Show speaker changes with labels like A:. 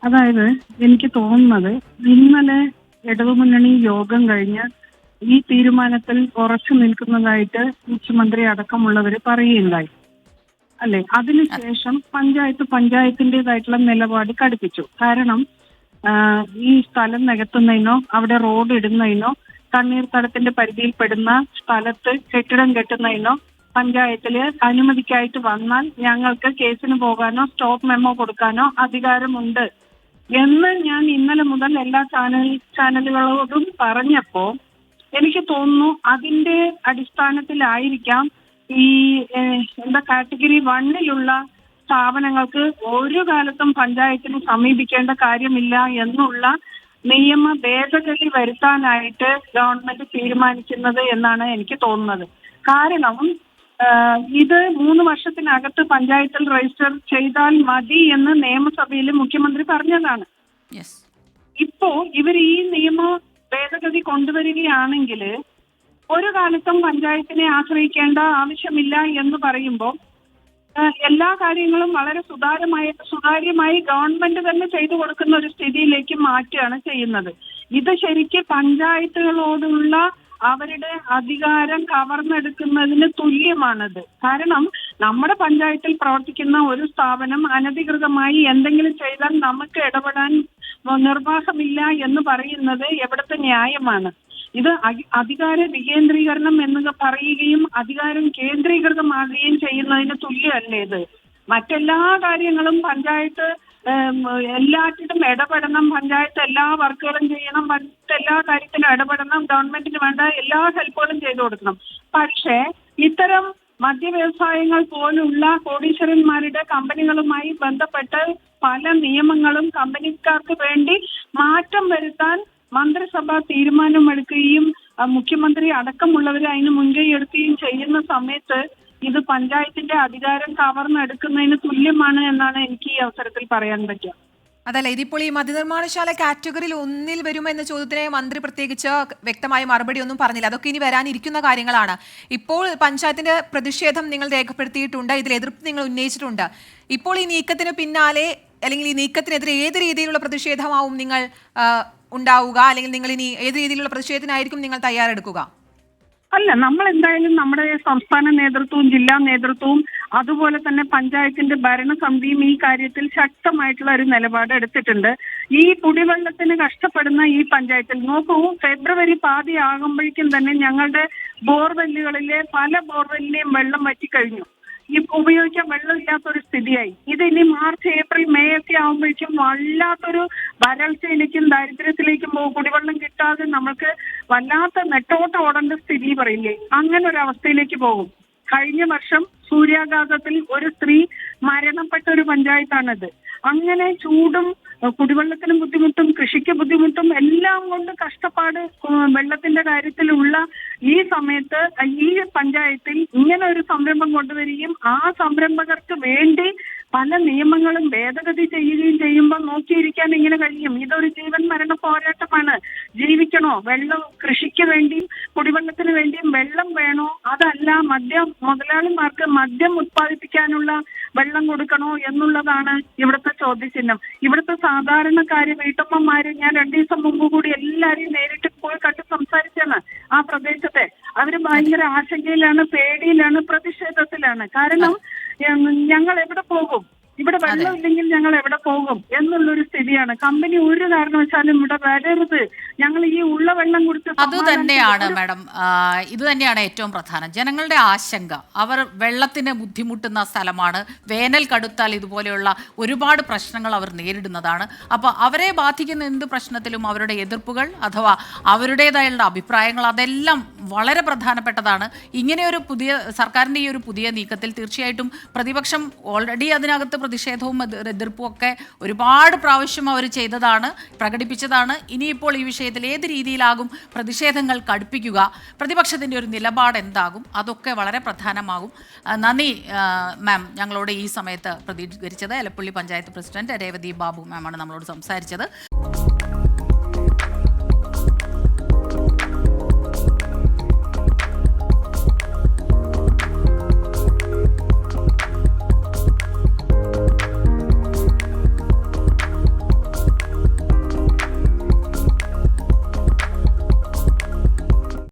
A: അതായത് എനിക്ക് തോന്നുന്നത് ഇന്നലെ ഇടതുമുന്നണി യോഗം കഴിഞ്ഞ് ഈ തീരുമാനത്തിൽ ഉറച്ചു നിൽക്കുന്നതായിട്ട് മുഖ്യമന്ത്രി അടക്കമുള്ളവർ പറയുകയുണ്ടായി അല്ലെ. അതിനുശേഷം പഞ്ചായത്തിൻ്റെതായിട്ടുള്ള നിലപാട് കടുപ്പിച്ചു. കാരണം ഈ സ്ഥലം നികത്തുന്നതിനോ അവിടെ റോഡ് ഇടുന്നതിനോ തണ്ണീർത്തടത്തിന്റെ പരിധിയിൽപ്പെടുന്ന സ്ഥലത്ത് കെട്ടിടം കെട്ടുന്നതിനോ പഞ്ചായത്തില് അനുമതിക്കായിട്ട് വന്നാൽ ഞങ്ങൾക്ക് കേസിന് പോകാനോ സ്റ്റോപ്പ് മെമ്മോ കൊടുക്കാനോ അധികാരമുണ്ട് എന്ന് ഞാൻ ഇന്നലെ മുതൽ എല്ലാ ചാനലുകളോടും പറഞ്ഞപ്പോ എനിക്ക് തോന്നുന്നു അതിന്റെ അടിസ്ഥാനത്തിലായിരിക്കാം ഈ കാറ്റഗറി 1-ലുള്ള സ്ഥാപനങ്ങൾക്ക് ഒരു കാലത്തും പഞ്ചായത്തിനെ സമീപിക്കേണ്ട കാര്യമില്ല എന്നുള്ള നിയമ ഭേദഗതി വരുത്താനായിട്ട് ഗവൺമെന്റ് തീരുമാനിക്കുന്നത് എന്നാണ് എനിക്ക് തോന്നുന്നത്. കാരണം ഇത് 3 വർഷത്തിനകത്ത് പഞ്ചായത്തിൽ രജിസ്റ്റർ ചെയ്താൽ മതി എന്ന് നിയമസഭയിൽ മുഖ്യമന്ത്രി പറഞ്ഞതാണ്. ഇപ്പോ ഇവർ ഈ നിയമ ഭേദഗതി കൊണ്ടുവരികയാണെങ്കിൽ ഒരു കാലത്തും പഞ്ചായത്തിനെ ആശ്രയിക്കേണ്ട ആവശ്യമില്ല എന്ന് പറയുമ്പോൾ എല്ലാ കാര്യങ്ങളും വളരെ സുതാര്യമായി ഗവൺമെന്റ് തന്നെ ചെയ്തു കൊടുക്കുന്ന ഒരു സ്ഥിതിയിലേക്ക് മാറ്റുകയാണ് ചെയ്യുന്നത്. ഇത് ശരിക്ക് പഞ്ചായത്തുകളോടുള്ള അവരുടെ അധികാരം കവർന്നെടുക്കുന്നതിന് തുല്യമാണത്. കാരണം നമ്മുടെ പഞ്ചായത്തിൽ പ്രവർത്തിക്കുന്ന ഒരു സ്ഥാപനം അനധികൃതമായി എന്തെങ്കിലും ചെയ്താൽ നമുക്ക് ഇടപെടാൻ നിർവാഹമില്ല എന്ന് പറയുന്നത് എവിടുത്തെ ന്യായമാണ്? ഇത് അധികാര വികേന്ദ്രീകരണം എന്ന് പറയുകയും അധികാരം കേന്ദ്രീകൃതമാകുകയും ചെയ്യുന്നതിന് തുല്യമല്ലേ ഇത്? മറ്റെല്ലാ കാര്യങ്ങളും പഞ്ചായത്ത് എല്ലാറ്റിലും ഇടപെടണം, പഞ്ചായത്ത് എല്ലാ വർക്കുകളും ചെയ്യണം, മറ്റെല്ലാ കാര്യത്തിലും ഇടപെടണം, ഗവൺമെന്റിന് വേണ്ട എല്ലാ ഹെൽപ്പുകളും ചെയ്തു കൊടുക്കണം. പക്ഷേ ഇത്തരം മദ്യവ്യവസായങ്ങൾ പോലുള്ള കോടീശ്വരന്മാരുടെ കമ്പനികളുമായി ബന്ധപ്പെട്ട് പല നിയമങ്ങളും കമ്പനിക്കാർക്ക് വേണ്ടി മാറ്റം വരുത്താൻ മന്ത്രിസഭ തീരുമാനമെടുക്കുകയും മുഖ്യമന്ത്രി അടക്കമുള്ളവർ അതിന് മുൻകൈ എടുക്കുകയും ചെയ്യുന്ന സമയത്ത് ഇത് പഞ്ചായത്തിന്റെ അധികാരം കവർന്നെടുക്കുന്നതിന് തുല്യമാണ് എന്നാണ് എനിക്ക് ഈ അവസരത്തിൽ പറയാൻ പറ്റുക.
B: അതല്ല, ഇതിപ്പോൾ ഈ മദ്യനിർമ്മാണശാല കാറ്റഗറിയിൽ 1-ൽ വരുമെന്ന ചോദ്യത്തിന് മന്ത്രി പ്രത്യേകിച്ച് വ്യക്തമായ മറുപടി ഒന്നും പറഞ്ഞില്ല. അതൊക്കെ ഇനി വരാനിരിക്കുന്ന കാര്യങ്ങളാണ്. ഇപ്പോൾ പഞ്ചായത്തിന്റെ പ്രതിഷേധം നിങ്ങൾ രേഖപ്പെടുത്തിയിട്ടുണ്ട്, ഇതിൽ എതിർപ്പ് നിങ്ങൾ ഉന്നയിച്ചിട്ടുണ്ട്. ഇപ്പോൾ ഈ നീക്കത്തിന് പിന്നാലെ അല്ലെങ്കിൽ ഈ നീക്കത്തിനെതിരെ ഏത് രീതിയിലുള്ള പ്രതിഷേധമാവും നിങ്ങൾ ഉണ്ടാവുക, അല്ലെങ്കിൽ നിങ്ങൾ ഇനി ഏത് രീതിയിലുള്ള പ്രതിഷേധത്തിനായിരിക്കും നിങ്ങൾ തയ്യാറെടുക്കുക?
A: അല്ല, നമ്മൾ എന്തായാലും നമ്മുടെ സംസ്ഥാന നേതൃത്വവും ജില്ലാ നേതൃത്വവും അതുപോലെ തന്നെ പഞ്ചായത്തിന്റെ ഭരണസമിതിയും ഈ കാര്യത്തിൽ ശക്തമായിട്ടുള്ള ഒരു നിലപാട് എടുത്തിട്ടുണ്ട്. ഈ കുടിവെള്ളത്തിന് കഷ്ടപ്പെടുന്ന ഈ പഞ്ചായത്തിൽ നോക്കൂ, ഫെബ്രുവരി പാതി ആകുമ്പോഴേക്കും തന്നെ ഞങ്ങളുടെ ബോർവെല്ലുകളിലെ പല ബോർവെല്ലിലെയും വെള്ളം വറ്റിക്കഴിഞ്ഞു. ഈ ഉപയോഗിക്കാൻ വെള്ളമില്ലാത്തൊരു സ്ഥിതിയായി. ഇതിനി മാർച്ച് ഏപ്രിൽ മെയ് ഒക്കെ ആകുമ്പോഴേക്കും വല്ലാത്തൊരു വരൾച്ചയിലേക്കും ദാരിദ്ര്യത്തിലേക്കും പോകും. കുടിവെള്ളം കിട്ടാതെ നമുക്ക് വല്ലാത്ത നെട്ടോട്ടം ഓടേണ്ട സ്ഥിതി പറയില്ലേ, അങ്ങനെ ഒരു അവസ്ഥയിലേക്ക് പോകും. കഴിഞ്ഞ വർഷം സൂര്യാഘാതത്തിൽ ഒരു സ്ത്രീ മരണപ്പെട്ട ഒരു പഞ്ചായത്താണിത്. അങ്ങനെ ചൂടും കുടിവെള്ളത്തിന് ബുദ്ധിമുട്ടും കൃഷിക്ക് ബുദ്ധിമുട്ടും എല്ലാം കൊണ്ട് കഷ്ടപ്പാട് വെള്ളത്തിന്റെ കാര്യത്തിലുള്ള ഈ സമയത്ത് ഈ പഞ്ചായത്തിൽ ഇങ്ങനെ ഒരു സംരംഭം കൊണ്ടുവരികയും ആ സംരംഭകർക്ക് വേണ്ടി പല നിയമങ്ങളും ഭേദഗതി ചെയ്യുകയും ചെയ്യുമ്പോൾ നോക്കിയിരിക്കാൻ ഇങ്ങനെ കഴിയും? ഇതൊരു ജീവൻ മരണ പോരാട്ടമാണ്. ജീവിക്കണോ? വെള്ളം കൃഷിക്ക് വേണ്ടിയും കുടിവെള്ളത്തിന് വേണ്ടിയും വെള്ളം വേണോ? അതല്ല മുതലാളിമാർക്ക് മദ്യം ഉത്പാദിപ്പിക്കാനുള്ള വെള്ളം കൊടുക്കണോ എന്നുള്ളതാണ് ഇവിടുത്തെ ചോദ്യചിഹ്നം. ഇവിടുത്തെ സാധാരണക്കാര് വീട്ടമ്മമാര്, ഞാൻ 2 ദിവസം മുമ്പ് കൂടി എല്ലാരെയും നേരിട്ട് പോയി കണ്ട് സംസാരിച്ചാണ് ആ പ്രദേശത്തെ. അവര് ഭയങ്കര ആശങ്കയിലാണ്, പേടിയിലാണ്, പ്രതിഷേധത്തിലാണ്. കാരണം ഞങ്ങൾ എവിടെ പോകും? ഇവിടെ വെള്ളമില്ലെങ്കിൽ ഞങ്ങൾ എവിടെ പോകും എന്നുള്ളൊരു സ്ഥിതിയാണ്. കമ്പനി ഒരു കാരണവശാലും ഇവിടെ വരരുത്, ഞങ്ങൾ ഈ ഉള്ള വെള്ളം കുടിച്ച്.
C: അത് തന്നെയാണ് മാഡം, ഇത് തന്നെയാണ് ഏറ്റവും പ്രധാനം. ജനങ്ങളുടെ ആശങ്ക, അവർ വെള്ളത്തിന് ബുദ്ധിമുട്ടുന്ന സ്ഥലമാണ്. വേനൽ കടുത്താൽ ഇതുപോലെയുള്ള ഒരുപാട് പ്രശ്നങ്ങൾ അവർ നേരിടുന്നതാണ്. അപ്പോൾ അവരെ ബാധിക്കുന്ന എന്ത് പ്രശ്നത്തിലും അവരുടെ എതിർപ്പുകൾ അഥവാ അവരുടേതായുള്ള അഭിപ്രായങ്ങൾ അതെല്ലാം വളരെ പ്രധാനപ്പെട്ടതാണ്. ഇങ്ങനെയൊരു സർക്കാരിൻ്റെ ഈ ഒരു പുതിയ നീക്കത്തിൽ തീർച്ചയായിട്ടും പ്രതിപക്ഷം ഓൾറെഡി അതിനകത്ത് പ്രതിഷേധവും എതിർപ്പും ഒക്കെ ഒരുപാട് പ്രാവശ്യം അവർ ചെയ്തതാണ്, പ്രകടിപ്പിച്ചതാണ്. ഇനിയിപ്പോൾ ഈ വിഷയത്തിൽ ഏത് രീതിയിലാകും പ്രതിഷേധങ്ങൾ കടുപ്പിക്കുക, പ്രതിപക്ഷത്തിൻ്റെ ഒരു നിലപാട് എന്താകും, അതൊക്കെ വളരെ പ്രധാനമാകും. നന്ദി മാം, ഞങ്ങളോട് ഈ സമയത്ത് പ്രതികരിച്ചത്. എലപ്പുള്ളി പഞ്ചായത്ത് പ്രസിഡന്റ് രേവതി ബാബു മാമാണ് നമ്മളോട് സംസാരിച്ചത്.